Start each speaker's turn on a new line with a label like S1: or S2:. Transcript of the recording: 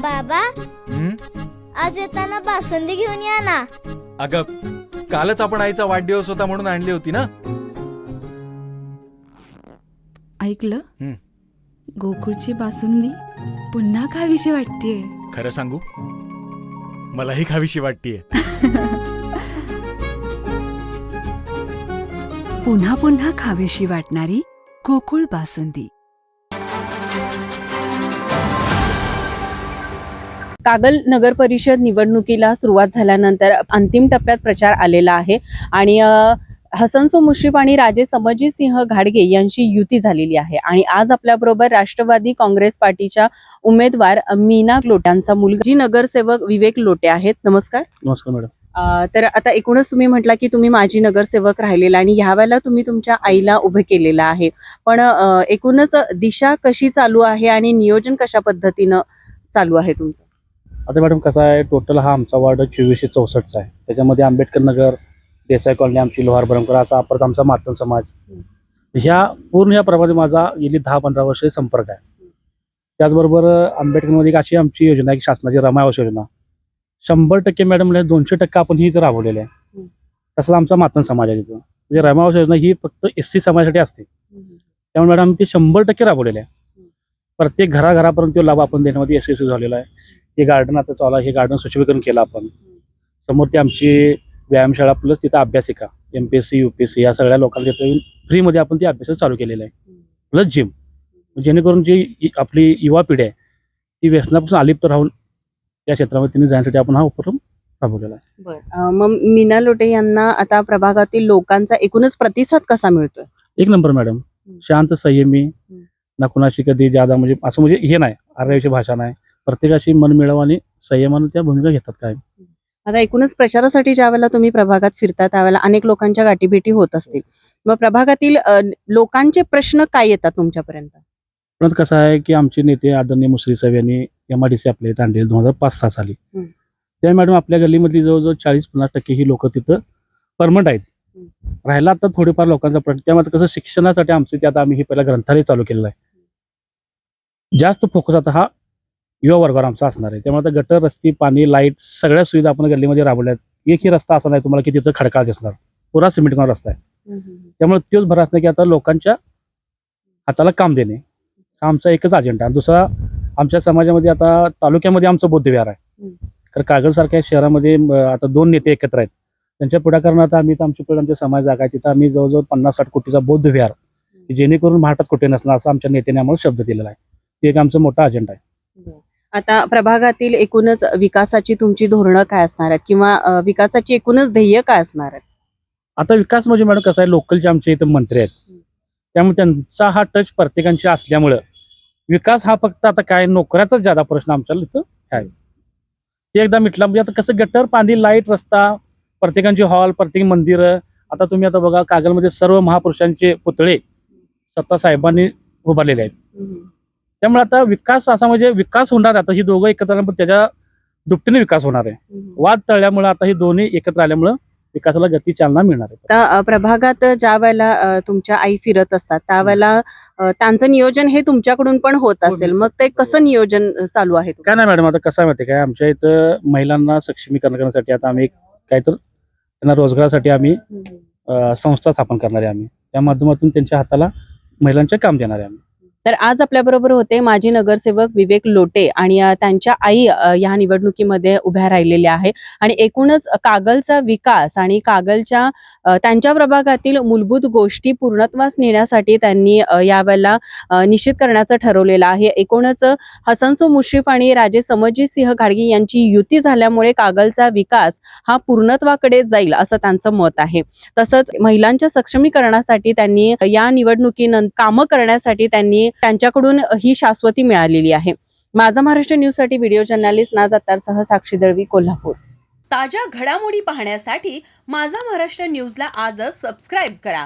S1: बाबा, आज येताना बासुंदी घेऊन या ना.
S2: अगं, कालच आपण आईचा वाढदिवस होता म्हणून आणली होती ना.
S3: ऐकलं, गोकुळची बासुंदी पुन्हा खावीशी वाटतेय.
S2: खरं सांगू, मलाही खावीशी वाटतेय.
S3: पुन्हा पुन्हा खावीशी वाटणारी गोकुळ बासुंदी.
S4: कागल नगर परिषद निवडणुकीला सुरुवात झाल्यानंतर अंतिम टप्प्यात प्रचार आलेला आहे आणि हसनसो मुश्रीफ आणि राजे समजीतसिंह घाडगे यांची युती झालेली आहे. आणि आज आपल्याबरोबर राष्ट्रवादी काँग्रेस पार्टीच्या उमेदवार मीना लोट्यांचा मुलगा जी नगरसेवक विवेक लोटे आहेत. नमस्कार.
S5: नमस्कार मॅडम.
S4: तर आता एकूणच तुम्ही म्हटला की तुम्ही माजी नगरसेवक राहिलेला आणि ह्यावेळेला तुम्ही तुमच्या आईला उभे केलेलं आहे, पण एकूणच दिशा कशी चालू आहे आणि नियोजन कशा पद्धतीनं चालू आहे तुमचं?
S5: आता मॅडम कसं आहे, टोटल हा आमचा वार्ड 2464चा आहे. त्याच्यामध्ये आंबेडकर नगर, देसाई कॉलनी आमची, लोहार ब्रह्मकर असा परत आमचा मातन समाज, ह्या पूर्ण या प्रमाणे माझा गेली 10-15 वर्ष संपर्क आहे. त्याचबरोबर आंबेडकरमध्ये एक अशी आमची योजना आहे की शासनाची रमा आवास योजना 100% मॅडम 200% आपण ही इथं राबवलेली आहे. तसंच आमचा मातन समाज आहे तिथं. म्हणजे रमा आवास योजना ही फक्त SC समाजासाठी असते, त्यामुळे मॅडम ती 100% राबवलेली आहे. प्रत्येक घराघरापर्यंत तो लाभ आपण देण्यामध्ये यशस्वी झालेला आहे. हे गार्डन आता चालू आहे, हे गार्डन स्वच्छीकरण केलं आपण. समोर ती आमची व्यायामशाळा प्लस तिथं अभ्यासिका MPSC UPSC या सगळ्या लोकांना तिथं फ्रीमध्ये आपण ती अभ्यास चालू केलेला आहे. प्लस जिम, जेणेकरून जी आपली युवा पिढी आहे ती व्यसनापासून अलिप्त राहून त्या क्षेत्रामध्ये तिने जाण्यासाठी आपण हा उपक्रम राबवलेला आहे.
S4: बरं, मग मीना लोटे यांना आता प्रभागातील लोकांचा एकूणच प्रतिसाद कसा मिळतोय?
S5: एक नंबर मॅडम. शांत, संयमी, ना कुणाशी कधी ज्यादा म्हणजे असं म्हणजे हे नाही, आर्याची भाषा नाही. प्रत्येकाशी मन मिळवा आणि संयमानं त्या भूमिका घेतात. काय
S4: आता एकूणच प्रचारासाठी ज्या वेळेला तुम्ही प्रभागात फिरता त्यावेळेला अनेक लोकांच्या गाठीभेटी होत असतील, मग प्रभागातील लोकांचे प्रश्न काय येतात तुमच्यापर्यंत?
S5: पण कसं आहे की आमचे नेते आदरणीय मुश्रीफ साहेब यांनी MIDC आपल्या इथं आणले 2005-06 साली. त्या मॅडम आपल्या गल्लीमधली जवळजवळ 40-50% ही लोक तिथं परमनंट आहेत. राहिला आता थोडेफार लोकांचा प्रश्न, त्यामध्ये कसं शिक्षणासाठी आमचे ते आता आम्ही हे पहिला ग्रंथालय चालू केलेलं आहे. जास्त फोकस आता हा युवा वर्गावर आमचा असणार आहे. त्यामुळे आता गटर, रस्ती, पाणी, लाईट सगळ्या सुविधा आपण गल्लीमध्ये राबवल्या आहेत. एकही रस्ता असा नाही तुम्हाला की तिथं खडकाळ दिसणार, पुरा सिमेंटचा रस्ता आहे. त्यामुळे तोच भर असणार की आता लोकांच्या हाताला काम देणे हा आमचा एकच अजेंडा. आणि दुसरा, आमच्या समाजामध्ये आता तालुक्यामध्ये आमचं बौद्धविहार आहे. कारण कागलसारख्या शहरामध्ये आता 2 नेते एकत्र आहेत. त्यांच्या पुढाकारानं आता आम्ही आमची पुढे आमच्या समाज जागा आहे तिथं आम्ही जवळजवळ 50-60 कोटीचा बौद्धविहार, जेणेकरून महाराष्ट्रात कुठे नसणार असं आमच्या नेत्याने आम्हाला शब्द दिलेला आहे. ते एक आमचं मोठा अजेंडा आहे.
S4: आता प्रभागातील एकूणच विकासाची तुमची धोरणं काय असणार आहेत किंवा विकासाची एकूणच ध्येय काय असणार आहेत?
S5: आता विकास म्हणजे मॅडम कसं आहे, लोकलचे आमचे इथं मंत्री आहेत, त्यामुळे त्यांचा हा टच प्रत्येकांशी असल्यामुळं विकास हा फक्त आता काय नोकऱ्याचाच ज्यादा प्रश्न आमच्या इथं आहे. ते एकदा मिटला म्हणजे आता कसं गटर, पाणी, लाईट, रस्ता, प्रत्येकांची हॉल, प्रत्येक मंदिरं. आता तुम्ही आता बघा कागलमध्ये सर्व महापुरुषांचे पुतळे स्वतः साहेबांनी उभारलेले आहेत. त्यामुळे आता विकास असा म्हणजे विकास होणार. आता ही दोघं एकत्र आल्यामुळे त्याच्या दुपटीने विकास होणार आहे. वाद टळल्यामुळे आता ही दोन्ही एकत्र आल्यामुळे विकासाला गती, चालना मिळणार आहे.
S4: आता प्रभागात ज्या वेळेला तुमच्या आई फिरत असतात त्यावेळेला त्यांचं नियोजन हे तुमच्याकडून पण होत असेल, मग ते कसं नियोजन चालू आहे?
S5: काय नाही मॅडम, आता कसं माहिती काय, आमच्या इथं महिलांना सक्षमीकरण करण्यासाठी आता आम्ही काहीतरी त्यांना रोजगारासाठी आम्ही संस्था स्थापन करणार आहे. आम्ही त्या माध्यमातून त्यांच्या हाताला महिलांचे काम देणार आहे आम्ही.
S4: तर आज आपल्याबरोबर होते माजी नगरसेवक विवेक लोटे आणि त्यांच्या आई या निवडणुकीमध्ये उभ्या राहिलेल्या आहे. आणि एकूणच कागलचा विकास आणि कागलच्या त्यांच्या प्रभागातील मूलभूत गोष्टी पूर्णत्वास नेण्यासाठी त्यांनी यावेळेला निश्चित करण्याचं ठरवलेलं आहे. एकूणच हसनसो मुश्रीफ आणि राजे समजीतसिंह घाडगे यांची युती झाल्यामुळे कागलचा विकास हा पूर्णत्वाकडे जाईल असं त्यांचं मत आहे. तसंच महिलांच्या सक्षमीकरणासाठी त्यांनी या निवडणुकीनंतर कामं करण्यासाठी त्यांनी त्यांच्याकडून ही शाश्वती मिळालेली आहे. माझा महाराष्ट्र न्यूज साठी व्हिडिओ जर्नलिस्ट नाज अत्तारसह साक्षी दळवी, कोल्हापूर.
S6: ताज्या घडामोडी पाहण्यासाठी माझा महाराष्ट्र न्यूजला आजच सबस्क्राईब करा.